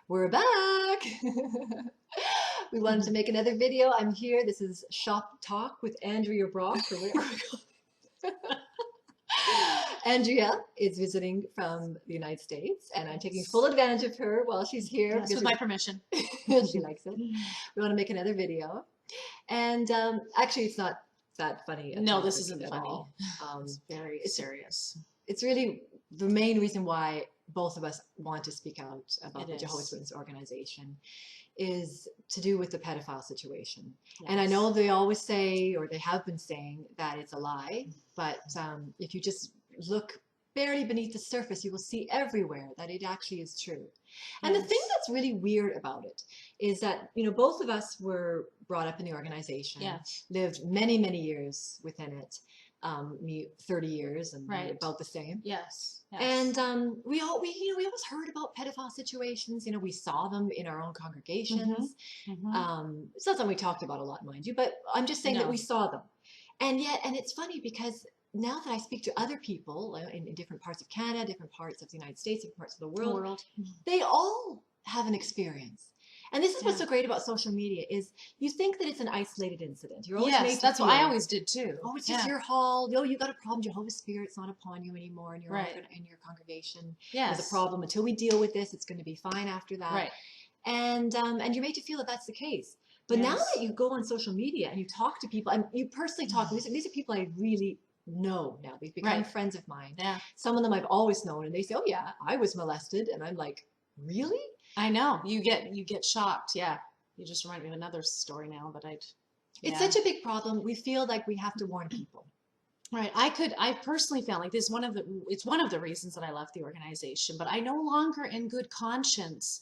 We're back. We wanted to make another video. I'm here. This is Shop Talk with Andrea Brock, or whatever we call it. Andrea is visiting from the United States, and I'm taking full advantage of her while she's here. Yes, with my permission. She likes it. We want to make another video. And actually, it's not that funny. No, this isn't funny. All. It's very serious. It's really the main reason why both of us want to speak out about the It Jehovah's is. Witness organization is to do with the pedophile situation. Yes. And I know they always say, or they have been saying, that it's a lie, but if you just look barely beneath the surface, you will see everywhere that it actually is true. And the thing that's really weird about it is that, you know, both of us were brought up in the organization, lived many, many years within it. Me 30 years and about the same. Yes. And we always heard about pedophile situations. You know, we saw them in our own congregations. It's not something we talked about a lot, mind you, but I'm just saying that we saw them. And yet, and it's funny because now that I speak to other people in different parts of Canada, different parts of the United States, different parts of the world. They all have an experience. And this is what's so great about social media is you think that it's an isolated incident. You're always made to that's feel, what I always did too. Oh, it's just your hall. Oh, you got a problem. Jehovah's Spirit's not upon you anymore in your in your congregation. There's a problem. Until we deal with this, it's going to be fine after that. Right. And you're made to feel that that's the case. But now that you go on social media and you talk to people, and you personally talk, these are people I really know now. They've become friends of mine. Yeah. Some of them I've always known, and they say, "Oh yeah, I was molested," and I'm like, "Really?" I know. You get shocked. Yeah. You just remind me of another story now, but It's such a big problem. We feel like we have to warn people. Right. I personally found like this it's one of the reasons that I left the organization, but I no longer in good conscience,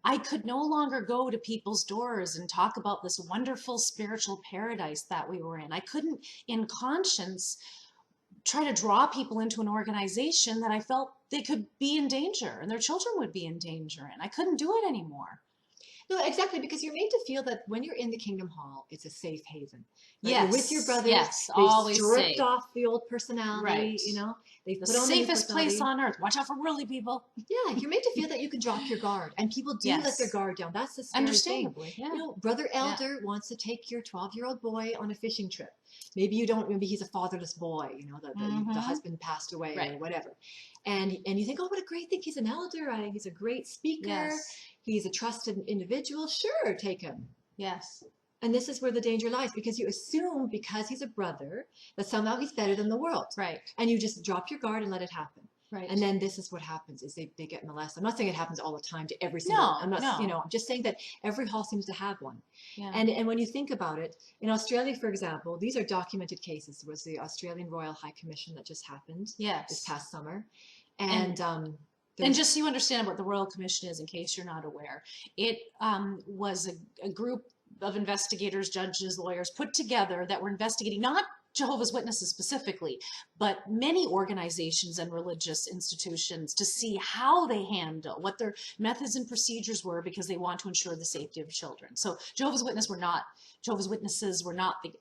I could no longer go to people's doors and talk about this wonderful spiritual paradise that we were in. I couldn't in conscience try to draw people into an organization that I felt they could be in danger and their children would be in danger in. I couldn't do it anymore. No, exactly, because you're made to feel that when you're in the Kingdom Hall, it's a safe haven. Right? Yes. You're with your brothers. Yes, they always stripped safe. off the old personality, you know. They the put on safest place on earth. Watch out for worldly people. Yeah, you're made to feel that you can drop your guard. And people do let their guard down. That's the scary Understandably, thing. You know, Brother Elder wants to take your 12-year-old boy on a fishing trip. Maybe you don't, maybe he's a fatherless boy, you know, the husband passed away or whatever. And you think, oh, what a great thing. He's an elder. He's a great speaker. He's a trusted individual. Sure, take him. Yes. And this is where the danger lies, because you assume because he's a brother that somehow he's better than the world. Right. And you just drop your guard and let it happen. Right. And then this is what happens is they get molested. I'm not saying it happens all the time to every single I'm not you know, I'm just saying that every hall seems to have one. Yeah. And when you think about it, in Australia, for example, these are documented cases. There was the Australian Royal High Commission that just happened this past summer. And just so you understand what the Royal Commission is, in case you're not aware, it was a group of investigators, judges, lawyers put together that were investigating not Jehovah's Witnesses specifically, but many organizations and religious institutions to see how they handle, what their methods and procedures were, because they want to ensure the safety of children. So Jehovah's Witnesses were not the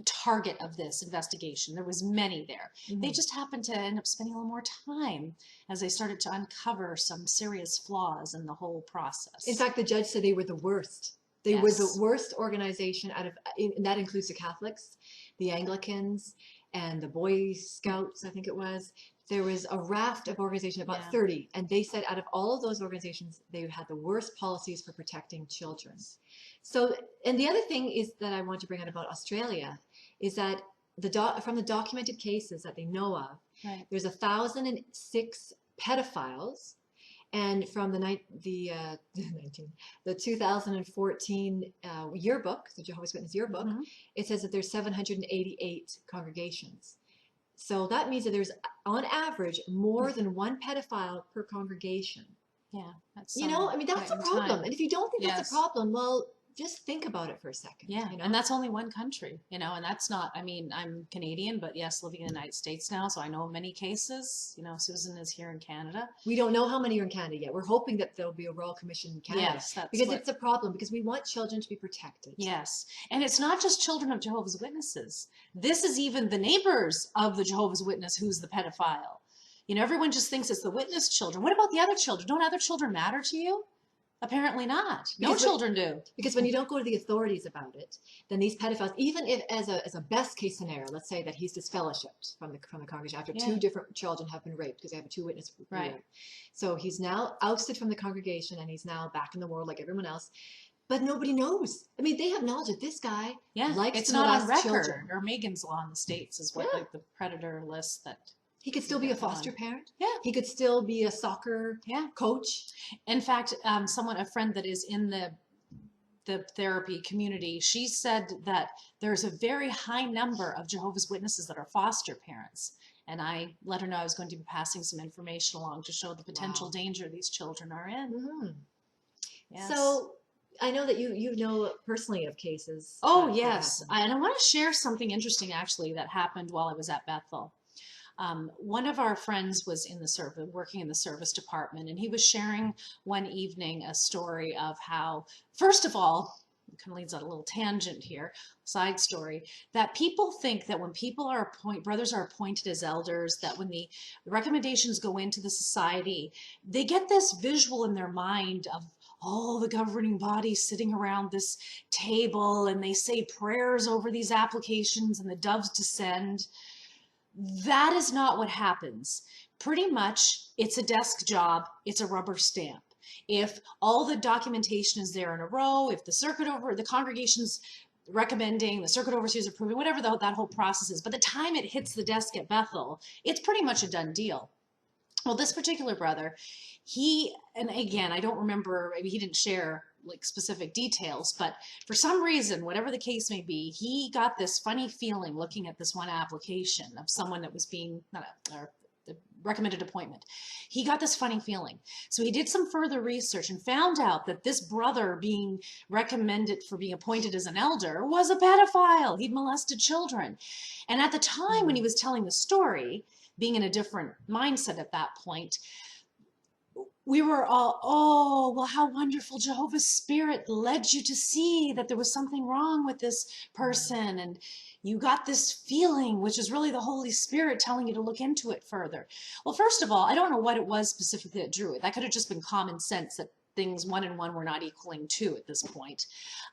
target of this investigation. There was many there. They just happened to end up spending a little more time as they started to uncover some serious flaws in the whole process. In fact, the judge said they were the worst. They were the worst organization out of, and that includes the Catholics, the Anglicans, and the Boy Scouts, I think it was. There was a raft of organizations, about 30, and they said out of all of those organizations, they had the worst policies for protecting children. So, and the other thing is that I want to bring out about Australia is that from the documented cases that they know of, there's 1,006 pedophiles. And from the 2014 yearbook, the Jehovah's Witness yearbook, it says that there's 788 congregations. So that means that there's, on average, more than one pedophile per congregation. Yeah, that's you know, I mean, that's a problem. And if you don't think that's a problem, well, just think about it for a second. Yeah, you know? and that's only one country, you know, and that's not, I mean, I'm Canadian, but yes, living in the United States now, so I know many cases. You know, Susan is here in Canada. We don't know how many are in Canada yet. We're hoping that there'll be a Royal Commission in Canada. Yes, because it's a problem, because we want children to be protected. Yes, and it's not just children of Jehovah's Witnesses. This is even the neighbors of the Jehovah's Witness who's the pedophile. You know, everyone just thinks it's the witness children. What about the other children? Don't other children matter to you? Apparently not. No Because children do. Because when you don't go to the authorities about it, then these pedophiles, even if as a best case scenario, let's say that he's disfellowshipped from the congregation after two different children have been raped because they have a two witness rape. So he's now ousted from the congregation and he's now back in the world like everyone else. But nobody knows. I mean, they have knowledge that this guy likes it's to not on molest record. children. Or Megan's law in the States is what like the predator list that he could still be a foster parent. Yeah. He could still be a soccer coach. In fact, a friend that is in the therapy community, she said that there's a very high number of Jehovah's Witnesses that are foster parents. And I let her know I was going to be passing some information along to show the potential danger these children are in. Mm-hmm. Yes. So I know that you know personally of cases. Oh, yes. And I want to share something interesting actually that happened while I was at Bethel. One of our friends was in the service, working in the service department, and he was sharing one evening a story of how, first of all, it kind of leads on a little tangent here, side story, that people think that when people are brothers are appointed as elders, that when the recommendations go into the society, they get this visual in their mind of all the governing bodies sitting around this table, and they say prayers over these applications and the doves descend. That is not what happens. Pretty much, it's a desk job, it's a rubber stamp. If all the documentation is there in a row, if the congregation's recommending, the circuit overseer's approving, whatever that whole process is, by the time it hits the desk at Bethel, it's pretty much a done deal. Well, this particular brother, and again, I don't remember, maybe he didn't share like specific details, but for some reason, whatever the case may be, he got this funny feeling looking at this one application of someone that was being, the recommended appointment. He got this funny feeling. So he did some further research and found out that this brother being recommended for being appointed as an elder was a pedophile. He'd molested children. And at the time when he was telling the story, being in a different mindset at that point, we were all, oh, well, how wonderful. Jehovah's Spirit led you to see that there was something wrong with this person. And you got this feeling, which is really the Holy Spirit telling you to look into it further. Well, first of all, I don't know what it was specifically that drew it. That could have just been common sense that things 1 and 1 were not equaling 2 at this point.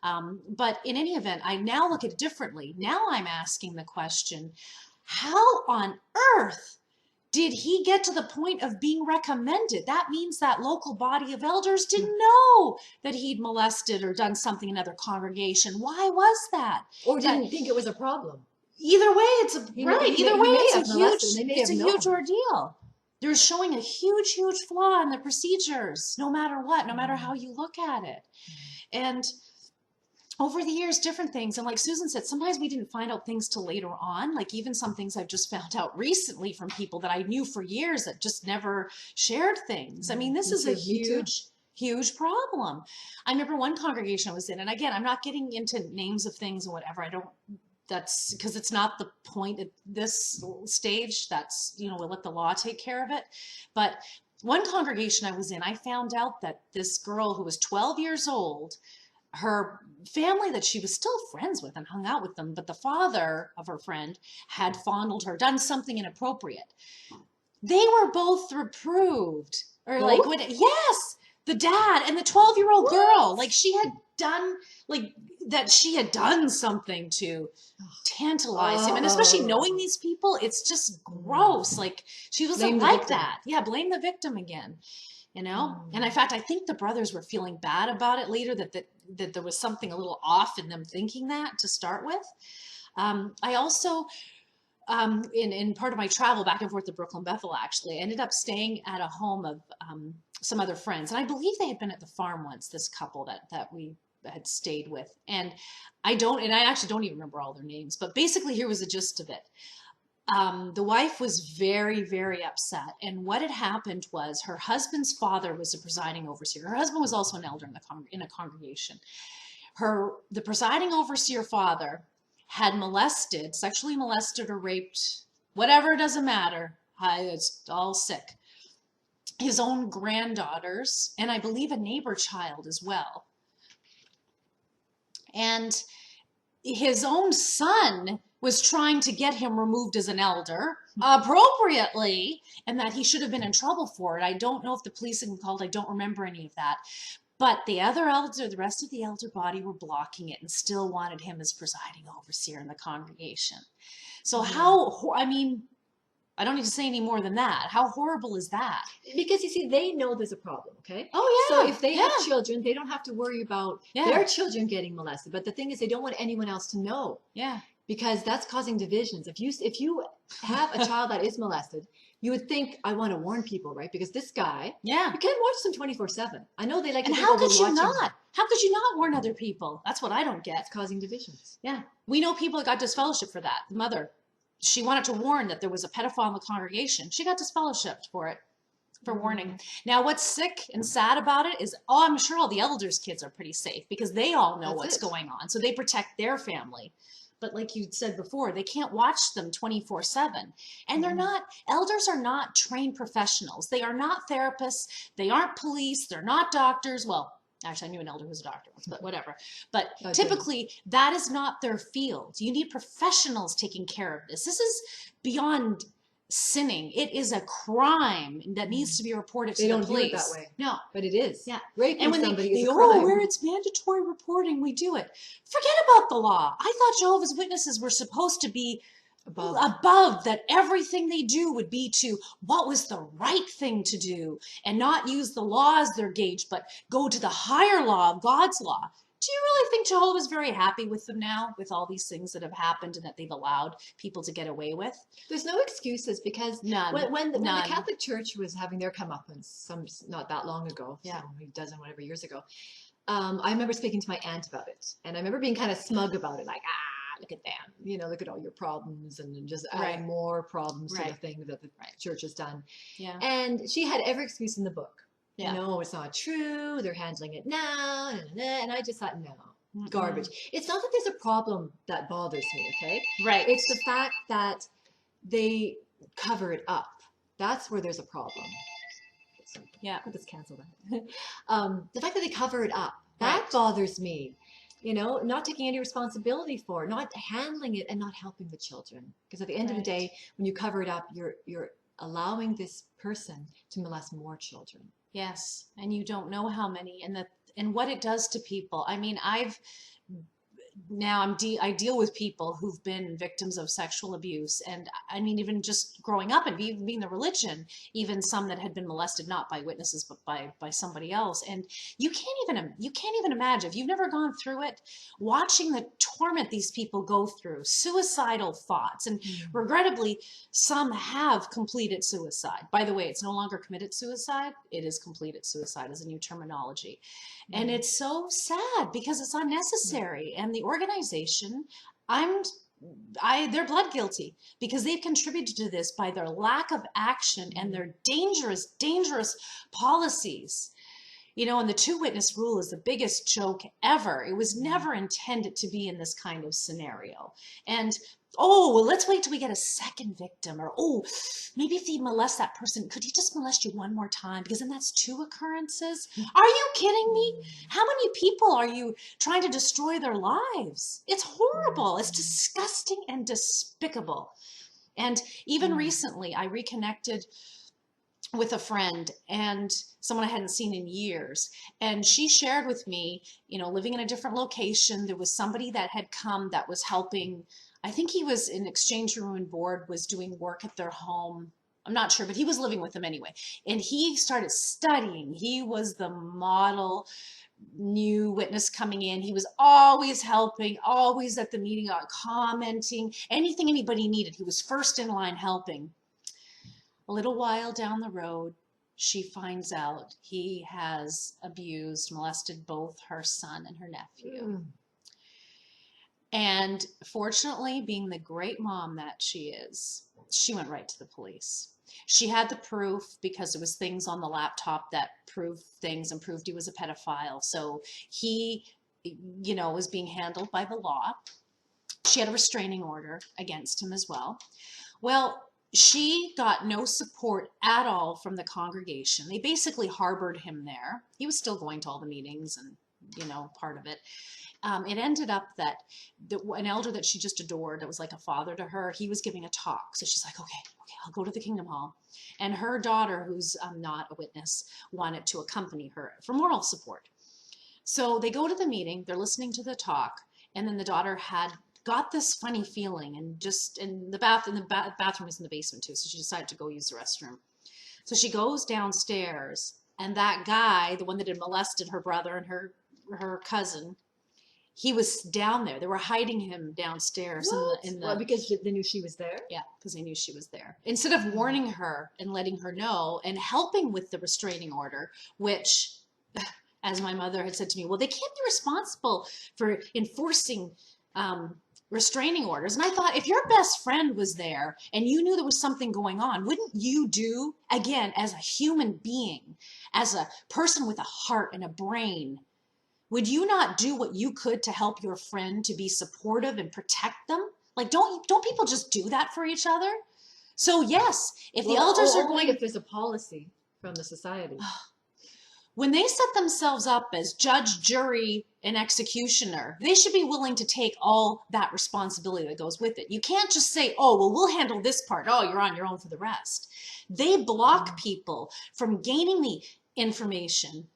But in any event, I now look at it differently. Now I'm asking the question, how on earth did he get to the point of being recommended? That means that local body of elders didn't know that he'd molested or done something in another congregation. Why was that? Or didn't think it was a problem. Either way, it's a huge ordeal. They're showing a huge, huge flaw in the procedures, no matter what, no matter how you look at it. And over the years, different things. And like Susan said, sometimes we didn't find out things till later on. Like even some things I've just found out recently from people that I knew for years that just never shared things. I mean, this is a huge problem. I remember one congregation I was in, and again, I'm not getting into names of things and whatever. That's because it's not the point at this stage. That's, we'll let the law take care of it. But one congregation I was in, I found out that this girl who was 12 years old, her family that she was still friends with and hung out with them, but the father of her friend had fondled her, done something inappropriate. They were both reproved. Or yes, the dad and the 12-year-old girl, like she had done something to tantalize him. And especially knowing these people, it's just gross. Like she wasn't like that. Yeah, blame the victim again. And in fact, I think the brothers were feeling bad about it later, that there was something a little off in them thinking that to start with. I also, in part of my travel back and forth to Brooklyn, Bethel, actually, I ended up staying at a home of some other friends. And I believe they had been at the farm once, this couple that we had stayed with. And I actually don't even remember all their names, but basically here was the gist of it. The wife was very, very upset. And what had happened was her husband's father was the presiding overseer. Her husband was also an elder in a congregation. The presiding overseer father had sexually molested or raped, whatever, doesn't matter. It's all sick. His own granddaughters, and I believe a neighbor child as well. And his own son was trying to get him removed as an elder appropriately, and that he should have been in trouble for it. I don't know if the police had been called. I don't remember any of that. But the other elder, the rest of the elder body were blocking it and still wanted him as presiding overseer in the congregation. So I mean, I don't need to say any more than that. How horrible is that? Because you see, they know there's a problem, okay? Oh, yeah. So if they have children, they don't have to worry about their children getting molested. But the thing is, they don't want anyone else to know. Yeah. Because that's causing divisions. If you have a child that is molested, you would think, I want to warn people, right? Because this guy, you can't watch them 24/7. I know they like to and think, how could you watching not? How could you not warn other people? That's what I don't get. It's causing divisions. Yeah. We know people that got disfellowship for that. The mother, she wanted to warn that there was a pedophile in the congregation. She got disfellowshipped for it, for warning. Now, what's sick and sad about it is, I'm sure all the elders' kids are pretty safe because they all know what's going on. So they protect their family. But like you said before, they can't watch them 24/7. And they're not, elders are not trained professionals. They are not therapists. They aren't police. They're not doctors. Well, actually, I knew an elder who was a doctor once, but whatever. But typically, that is not their field. You need professionals taking care of this. This is beyond sinning. It is a crime that needs to be reported to the police. They don't do it that way. No. But it is. Yeah. Raping and when somebody they is a crime. where it's mandatory reporting, we do it. Forget about the law. I thought Jehovah's Witnesses were supposed to be above that. Everything they do would be to what was the right thing to do and not use the law as their gauge, but go to the higher law of God's law. Do you really think Jehovah is very happy with them now, with all these things that have happened and that they've allowed people to get away with? There's no excuses because when the Catholic Church was having their comeuppance, not that long ago, so a dozen, whatever years ago, I remember speaking to my aunt about it. And I remember being kind of smug about it, like, look at them, look at all your problems and just adding more problems to the thing that the church has done. Yeah. And she had every excuse in the book. No, it's not true. They're handling it now. And I just thought, no, garbage. It's not that there's a problem that bothers me, okay? Right. It's the fact that they cover it up. That's where there's a problem. Yeah. Let's cancel that. The fact that they cover it up, that bothers me. Not taking any responsibility for it, not handling it and not helping the children. Because at the end of the day, when you cover it up, you're allowing this person to molest more children. Yes, and you don't know how many and what it does to people. I mean, I deal with people who've been victims of sexual abuse, and I mean, even just growing up and being the religion, even some that had been molested not by witnesses but by somebody else, and you can't even imagine, if you've never gone through it, watching the torment these people go through, suicidal thoughts, and regrettably, some have completed suicide. By the way, it's no longer committed suicide; it is completed suicide as a new terminology. And it's so sad because it's unnecessary. And the organization, they're blood guilty because they've contributed to this by their lack of action and their dangerous policies. And the two-witness rule is the biggest joke ever. It was never intended to be in this kind of scenario. And let's wait till we get a second victim, or maybe if they molest that person, could he just molest you one more time? Because then that's 2 occurrences. Are you kidding me? How many people are you trying to destroy their lives? It's horrible. It's disgusting and despicable. And even recently, I reconnected with a friend and someone I hadn't seen in years. And she shared with me, living in a different location, there was somebody that had come that was helping. I think he was in Exchange Room and Board, was doing work at their home. I'm not sure, but he was living with them anyway. And he started studying. He was the model new witness coming in. He was always helping, always at the meeting, commenting, anything anybody needed. He was first in line helping. A little while down the road, she finds out he has molested both her son and her nephew. And fortunately, being the great mom that she is, she went right to the police. She had the proof because there was things on the laptop that proved things and proved he was a pedophile. So he, was being handled by the law. She had a restraining order against him as well. Well, she got no support at all from the congregation. They basically harbored him there. He was still going to all the meetings and, part of it. It ended up that an elder that she just adored, that was like a father to her, he was giving a talk. So she's like, okay, I'll go to the Kingdom Hall. And her daughter, who's not a witness, wanted to accompany her for moral support. So they go to the meeting, they're listening to the talk, and then the daughter had got this funny feeling, and just in the bathroom is in the basement too, so she decided to go use the restroom. So she goes downstairs, and that guy, the one that had molested her brother and her cousin, he was down there. They were hiding him downstairs in the well, because they knew she was there. Yeah, because they knew she was there. Instead of warning her and letting her know and helping with the restraining order, which, as my mother had said to me, well, they can't be responsible for enforcing restraining orders. And I thought, if your best friend was there and you knew there was something going on, wouldn't you do, again, as a human being, as a person with a heart and a brain, would you not do what you could to help your friend to be supportive and protect them? Like, don't people just do that for each other? So yes, if the elders are going, if there's a policy from the society. When they set themselves up as judge, jury, and executioner, they should be willing to take all that responsibility that goes with it. You can't just say, oh, well, we'll handle this part. Oh, you're on your own for the rest. They block people from gaining the information,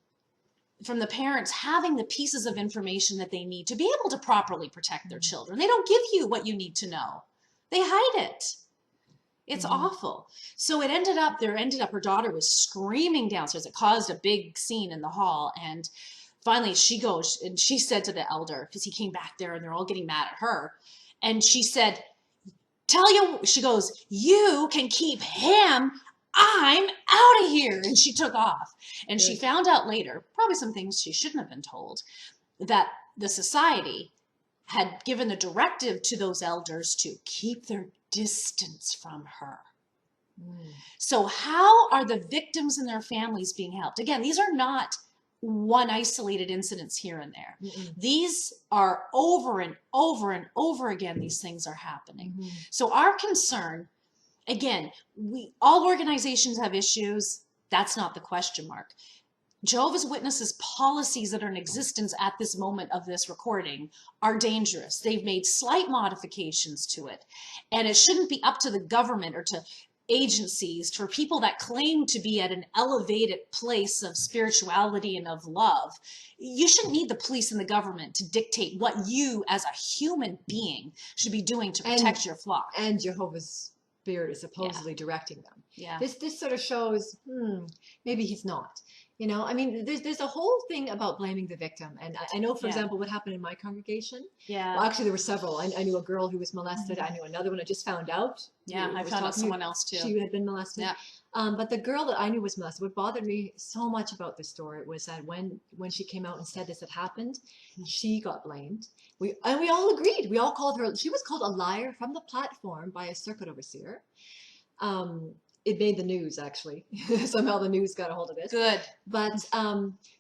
from the parents having the pieces of information that they need to be able to properly protect their children. They don't give you what you need to know. They hide it. It's awful. So it ended up, her daughter was screaming downstairs. It caused a big scene in the hall. And finally she goes and she said to the elder, because he came back there and they're all getting mad at her. And she said, she goes, you can keep him. I'm out of here. And she took off. And she found out later, probably some things she shouldn't have been told, that the society had given the directive to those elders to keep their distance from her. So how are the victims and their families being helped? Again, these are not one isolated incidents here and there. These are over and over and over again, these things are happening. So our concern, again, all organizations have issues. That's not the question mark. Jehovah's Witnesses policies that are in existence at this moment of this recording are dangerous. They've made slight modifications to it. And it shouldn't be up to the government or to agencies, for people that claim to be at an elevated place of spirituality and of love. You shouldn't need the police and the government to dictate what you as a human being should be doing to protect your flock. And Jehovah's Spirit is supposedly directing them. Yeah. This sort of shows, maybe he's not. You know, I mean, there's a whole thing about blaming the victim. And I know, for example, what happened in my congregation. Yeah. Well, actually, there were several. I knew a girl who was molested. I knew another one. I just found out. Yeah, I found out someone else too. She had been molested. Yeah. But the girl that I knew was molested, what bothered me so much about this story was that when she came out and said this had happened, she got blamed. We all agreed. We all called her, she was called a liar from the platform by a circuit overseer. It made the news, actually. Somehow the news got a hold of it. Good. But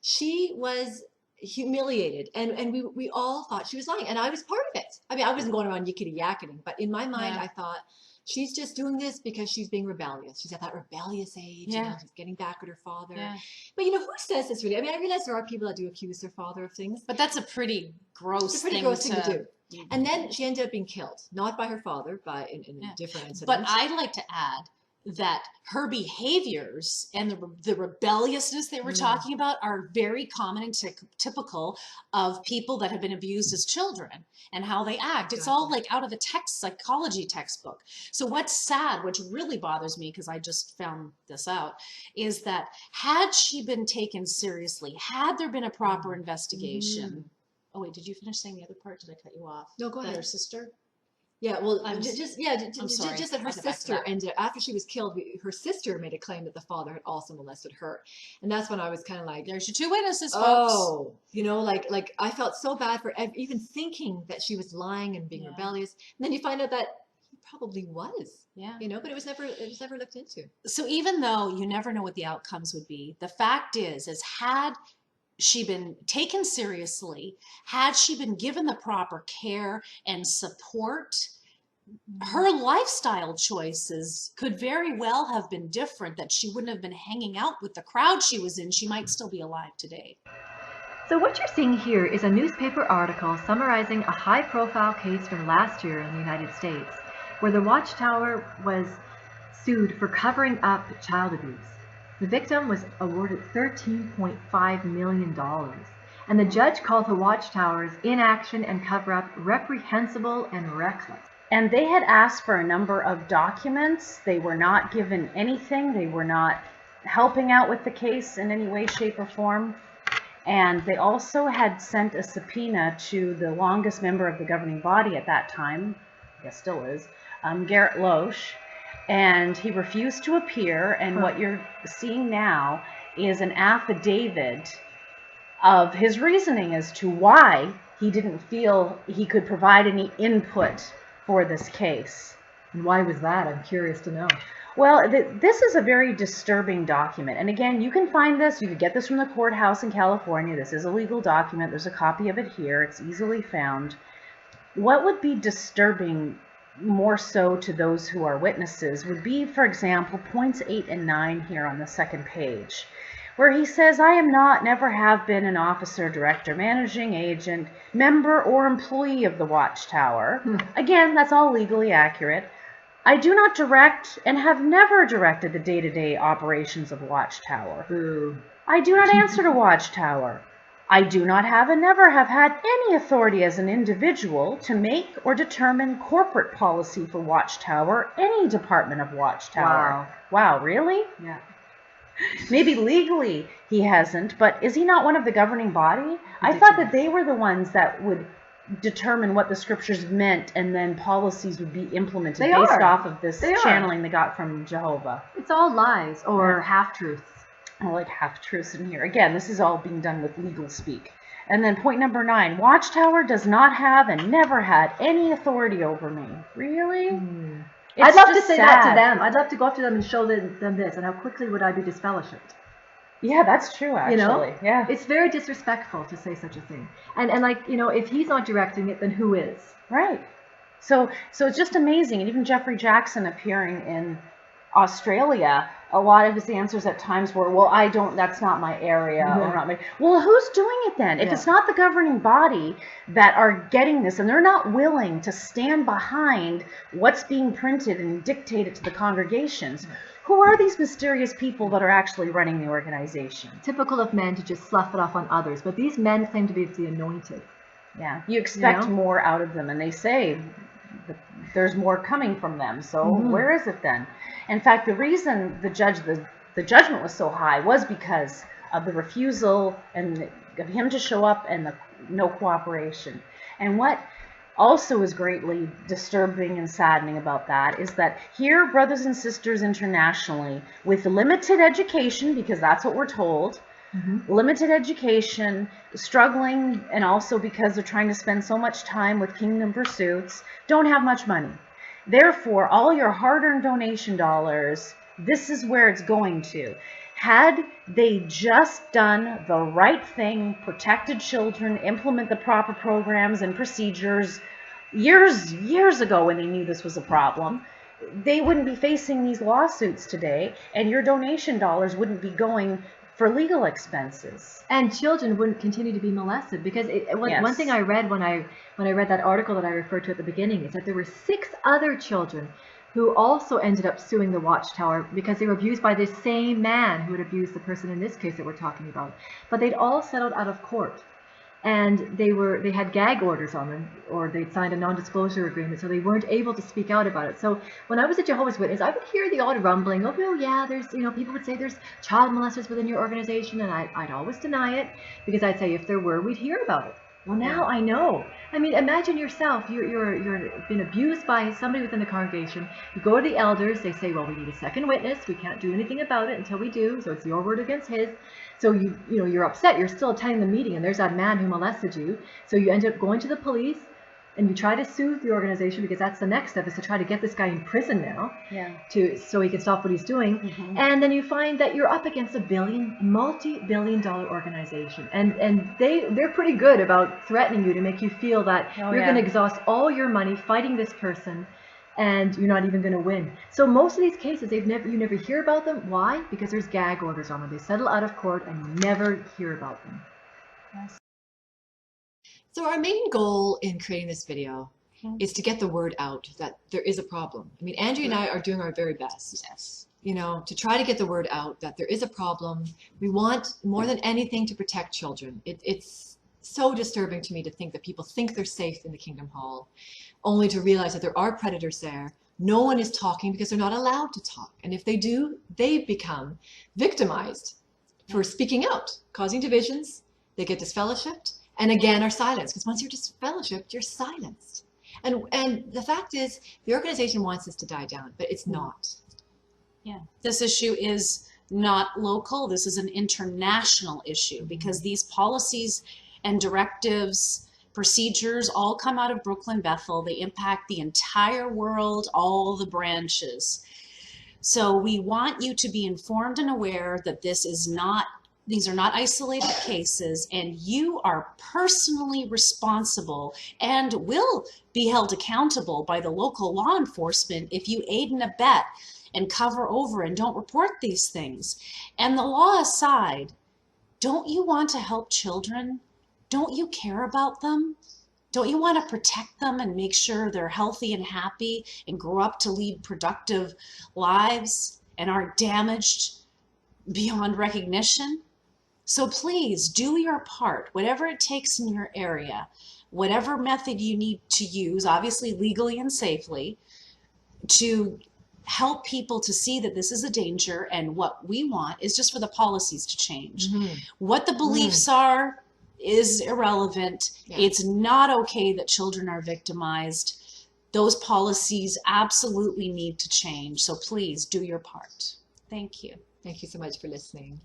she was humiliated, and we all thought she was lying, and I was part of it. I mean, I wasn't going around yickety-yakketing, but in my mind, I thought, she's just doing this because she's being rebellious. She's at that rebellious age, you know, she's getting back at her father. Yeah. But, you know, who says this really? I mean, I realize there are people that do accuse their father of things. But that's a pretty gross thing to do. And then she ended up being killed, not by her father, but in a different incident. But I'd like to add that her behaviors and the rebelliousness they were talking about are very common and typical of people that have been abused as children and how they act. It's all like out of a psychology textbook. So what's sad, which really bothers me, because I just found this out, is that had she been taken seriously, had there been a proper investigation. Oh wait, did you finish saying the other part? Did I cut you off? No, go ahead. Her sister? Yeah, well, just that her sister ended, after she was killed, her sister made a claim that the father had also molested her. And that's when I was kind of like, there's your two witnesses, folks. Oh, you know, like I felt so bad for even thinking that she was lying and being rebellious. And then you find out that he probably was. Yeah. You know, but it was never looked into. So even though you never know what the outcomes would be, the fact is had she been taken seriously, had she been given the proper care and support, her lifestyle choices could very well have been different, that she wouldn't have been hanging out with the crowd she was in. She might still be alive today. So what you're seeing here is a newspaper article summarizing a high-profile case from last year in the United States, where the Watchtower was sued for covering up child abuse. The victim was awarded $13.5 million, And the judge called the watchtower's inaction and cover-up reprehensible and reckless. And they had asked for a number of documents. They were not given anything. They were not helping out with the case in any way, shape, or form. And they also had sent a subpoena to the longest member of the governing body at that time, I guess still is, Garrett Loesch, and he refused to appear. And what you're seeing now is an affidavit of his reasoning as to why he didn't feel he could provide any input for this case. And why was that? I'm curious to know. Well, this is a very disturbing document. And again, you can find this, you could get this from the courthouse in California. This is a legal document. There's a copy of it here. It's easily found. What would be disturbing more so to those who are witnesses would be, for example, points 8 and 9 here on the second page, where he says, I am not, never have been an officer, director, managing agent, member, or employee of the Watchtower. Again, that's all legally accurate. I do not direct and have never directed the day-to-day operations of Watchtower. I do not answer to Watchtower. I do not have and never have had any authority as an individual to make or determine corporate policy for Watchtower, any department of Watchtower. Wow, really? Yeah. Maybe legally he hasn't, but is he not one of the governing body? I thought that they were the ones that would determine what the scriptures meant, and then policies would be implemented based off of this channeling they got from Jehovah. It's all lies or half-truths. I like half-truths in here. Again, this is all being done with legal speak. And then point number 9, Watchtower does not have and never had any authority over me. Really? I'd love to say that to them. I'd love to go up to them and show them this, and how quickly would I be disfellowshipped? Yeah, that's true, actually. You know? Yeah. It's very disrespectful to say such a thing. And like, you know, if he's not directing it, then who is? Right. So it's just amazing. And even Jeffrey Jackson appearing in Australia, a lot of his answers at times were, well, that's not my area. Or not my, well, who's doing it then? If it's not the governing body that are getting this, and they're not willing to stand behind what's being printed and dictated to the congregations, who are these mysterious people that are actually running the organization? Typical of men to just slough it off on others, but these men claim to be the anointed. Yeah, you expect more out of them, and they say that there's more coming from them. So where is it then? In fact, the reason the judgment was so high was because of the refusal and of him to show up and the no cooperation. And what also is greatly disturbing and saddening about that is that here, brothers and sisters internationally, with limited education, because that's what we're told, limited education, struggling, and also because they're trying to spend so much time with kingdom pursuits, don't have much money. Therefore, all your hard-earned donation dollars, this is where it's going to. Had they just done the right thing, protected children, implement the proper programs and procedures years ago when they knew this was a problem, they wouldn't be facing these lawsuits today, and your donation dollars wouldn't be going for legal expenses. And children wouldn't continue to be molested, because one thing I read when I read that article that I referred to at the beginning is that there were 6 other children who also ended up suing the Watchtower because they were abused by this same man who had abused the person in this case that we're talking about. But they'd all settled out of court, and they had gag orders on them, or they'd signed a non-disclosure agreement, so they weren't able to speak out about it. So when I was a Jehovah's Witness, I would hear the odd rumbling, oh, well, yeah, there's, you know, people would say there's child molesters within your organization, and I'd always deny it, because I'd say if there were, we'd hear about it. Well, now I know. I mean, imagine yourself, you're been abused by somebody within the congregation. You go to the elders, they say, well, we need a second witness. We can't do anything about it until we do, so it's your word against his. So you're upset. You're still attending the meeting, and there's that man who molested you. So you end up going to the police, and you try to sue the organization, because that's the next step, is to try to get this guy in prison now, so he can stop what he's doing. And then you find that you're up against a multi-billion-dollar organization, and they're pretty good about threatening you to make you feel that you're going to exhaust all your money fighting this person, and you're not even going to win. So most of these cases, you never hear about them. Why? Because there's gag orders on them. They settle out of court, and you never hear about them. So our main goal in creating this video is to get the word out that there is a problem. I mean, Andrea and I are doing our very best, you know, to try to get the word out that there is a problem. We want more than anything to protect children. It's so disturbing to me to think that people think they're safe in the Kingdom Hall, only to realize that there are predators there. No one is talking because they're not allowed to talk. And if they do, they become victimized for speaking out, causing divisions. They get disfellowshipped and again are silenced, because once you're disfellowshipped, you're silenced. And the fact is, the organization wants this to die down, but it's not. Yeah, this issue is not local. This is an international issue, because these policies and directives, procedures all come out of Brooklyn Bethel. They impact the entire world, all the branches. So we want you to be informed and aware that these are not isolated cases, and you are personally responsible and will be held accountable by the local law enforcement if you aid and abet and cover over and don't report these things. And the law aside, don't you want to help children? Don't you care about them? Don't you want to protect them and make sure they're healthy and happy and grow up to lead productive lives and aren't damaged beyond recognition? So please do your part, whatever it takes in your area, whatever method you need to use, obviously legally and safely, to help people to see that this is a danger. And what we want is just for the policies to change. Mm-hmm. What the beliefs are is irrelevant. Yeah. It's not okay that children are victimized. Those policies absolutely need to change. So please do your part. Thank you. Thank you so much for listening.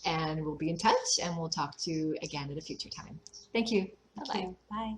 And we'll be in touch, and we'll talk to you again at a future time. Thank you. Bye-bye. Bye.